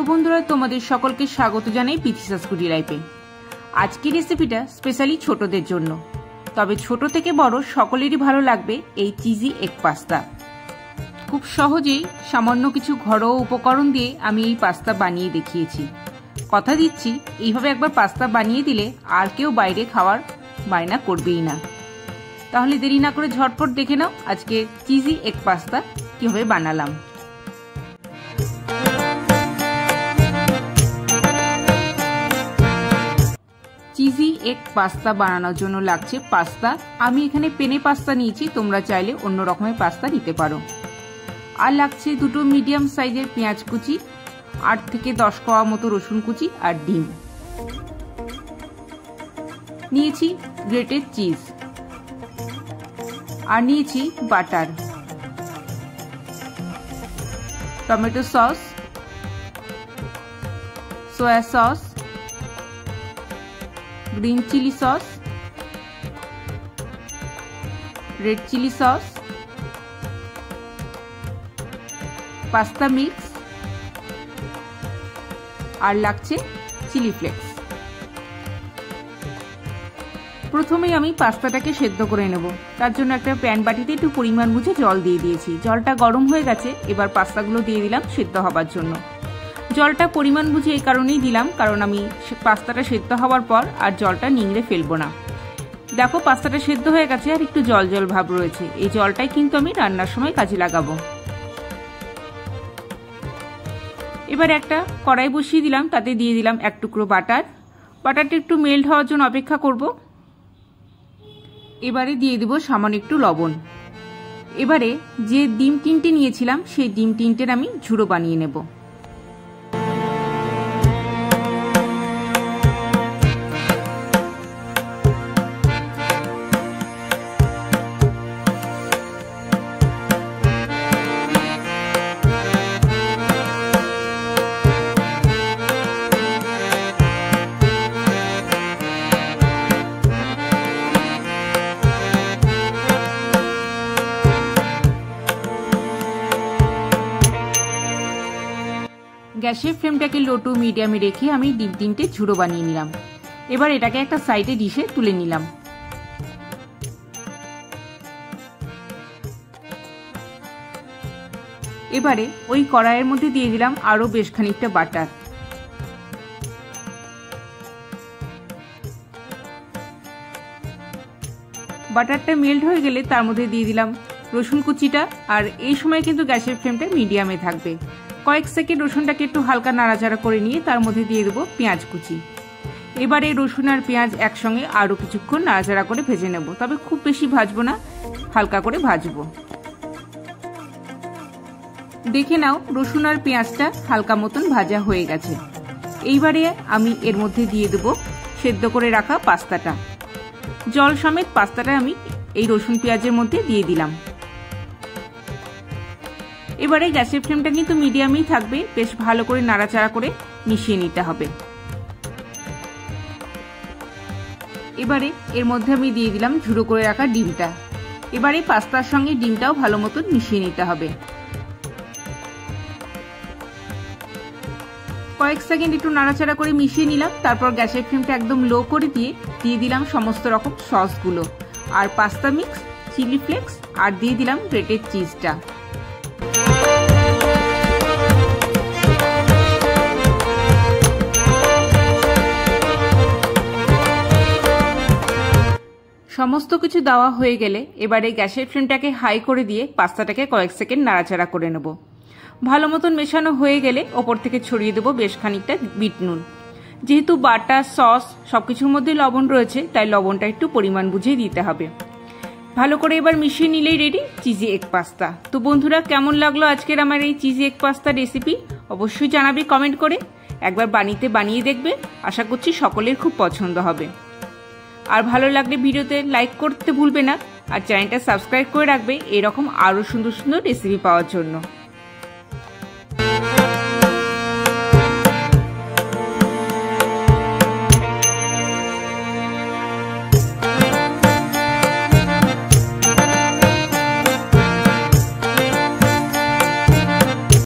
বন্ধুরা, তোমাদের সকলকে স্বাগত জানাই পিথিসাস কুটি লাইফে। আজকের রেসিপিটা স্পেশালি ছোটদের জন্য, তবে ছোট থেকে বড় সকলেরই ভালো লাগবে এই চিজি এগ পাস্তা। খুব সহজেই সামান্য কিছু ঘরোয়া উপকরণ দিয়ে আমি এই পাস্তা বানিয়ে দেখিয়েছি। কথা দিচ্ছি, এইভাবে একবার পাস্তা বানিয়ে দিলে আর কেউ বাইরে খাওয়ার বায়না করবেই না। তাহলে দেরি না করে ঝটপট দেখে নাও আজকে চিজি এগ পাস্তা কিভাবে বানালাম। চিজি এগ পাস্তা বানানোর জন্য লাগছে পাস্তা। আমি এখানে পেনে পাস্তা নিয়েছি, তোমরা চাইলে অন্য রকমের পাস্তা নিতে পারো। আর লাগছে দুটো মিডিয়াম সাইজের পেঁয়াজ কুচি, 8 থেকে 10 কোয়া মতো রসুন কুচি আর ডিম। নিয়েছি গ্রেটেড চিজ আর নিয়েছি butter, tomato sauce, soya sauce, green chilli sauce, red chilli sauce, pasta mix আর লাগছে চিলি ফ্লেক্স। প্রথমেই আমি পাস্তাটাকে সেদ্ধ করে নেব। তার জন্য একটা প্যান বাটিতে একটু পরিমাণ বুঝে জল দিয়ে দিয়েছি। জলটা গরম হয়ে গেছে, এবার পাস্তাগুলো দিয়ে দিলাম সেদ্ধ হবার জন্য। জলটা পরিমাণ বুঝে এই কারণেই দিলাম, কারণ আমি পাস্তাটা সেদ্ধ হওয়ার পর আর জলটা নিংড়ে ফেলবো না। দেখো পাস্তাটা সেদ্ধ হয়ে গেছে, আর একটু জল জল ভাব রয়েছে। এই জলটাই কিন্তু আমি রান্নার সময় কাজে লাগাবো। এবার একটা কড়াই বসিয়ে দিলাম, তাতে দিয়ে দিলাম 1 টুকরো বাটার। বাটারটা একটু মেল্ট হওয়ার জন্য অপেক্ষা করব। এবারে দিয়ে দেব সামান্য একটু লবণ। এবারে যে ডিম 3টে নিয়েছিলাম সেই ডিম 3টের আমি ঝুড়ো বানিয়ে নেব। গ্যাসের ফ্লেমটাকে লো টু মিডিয়ামে রেখে আমি ডিম 3টে ঝুড়ো বানিয়ে নিলাম। এবার এটাকে একটা সাইডে ডিশে তুলে নিলাম। এবারে ওই কড়াইয়ের মধ্যে দিয়ে দিলাম আরো বেশ খানিকটা বাটার। বাটারটা মেল্ট হয়ে গেলে তার মধ্যে দিয়ে দিলাম রসুন কুচিটা। আর এই সময় কিন্তু গ্যাসের ফ্লেমটা মিডিয়ামে থাকবে। কয়েক সেকেন্ড রসুনটাকে একটু হালকা নাড়াচাড়া করে নিয়ে তার মধ্যে দিয়ে দেবো পেঁয়াজ কুচি। এবারে রসুন আর পেঁয়াজ একসঙ্গে আরও কিছুক্ষণ নাড়াচাড়া করে ভেজে নেব, তবে খুব বেশি ভাজবো না, হালকা করে ভাজবো। দেখে নাও রসুন আর পেঁয়াজটা হালকা মতন ভাজা হয়ে গেছে। এইবারে আমি এর মধ্যে দিয়ে দেবো সেদ্ধ করে রাখা পাস্তাটা। জল সমেত পাস্তাটা আমি এই রসুন পেঁয়াজের মধ্যে দিয়ে দিলাম। এবারে গ্যাসের ফ্লেমটা কিন্তু মিডিয়ামেই থাকবে, বেশ ভালো করে নাড়াচাড়া করে মিশিয়ে নিতে হবে। এবারে এর মধ্যে আমি দিয়ে দিলাম ঝুড়ো করে রাখা ডিমটা। এবারে পাস্তার সঙ্গে ডিমটাও ভালো মতন মিশিয়ে নিতে হবে। কয়েক সেকেন্ড একটু নাড়াচাড়া করে মিশিয়ে নিলাম। তারপর গ্যাসের ফ্লেমটা একদম লো করে দিয়ে দিলাম সমস্ত রকম সসগুলো আর পাস্তা মিক্স, চিলি ফ্লেক্স আর দিয়ে দিলাম গ্রেটেড চিজটা। সমস্ত কিছু দেওয়া হয়ে গেলে এবারে গ্যাসের ফ্লেমটাকে হাই করে দিয়ে পাস্তাটাকে কয়েক সেকেন্ড নাড়াচাড়া করে নেব। ভালো মতন মেশানো হয়ে গেলে ওপর থেকে ছড়িয়ে দেবো বেশ খানিকটা বিট নুন। যেহেতু বাটার, সস সবকিছুর মধ্যে লবণ রয়েছে, তাই লবণটা একটু পরিমাণ বুঝেই দিতে হবে। ভালো করে এবার মিশিয়ে নিলেই রেডি চিজি এগ পাস্তা। তো বন্ধুরা, কেমন লাগলো আজকের আমার এই চিজি এগ পাস্তা রেসিপি অবশ্যই জানাবে কমেন্ট করে। একবার বানিয়ে দেখবে, আশা করছি সকলের খুব পছন্দ হবে। আর ভালো লাগলে ভিডিওতে লাইক করতে ভুলবে না, আর চ্যানেলটা সাবস্ক্রাইব করে রাখবে এরকম আরও সুন্দর সুন্দর রেসিপি পাওয়ার জন্য।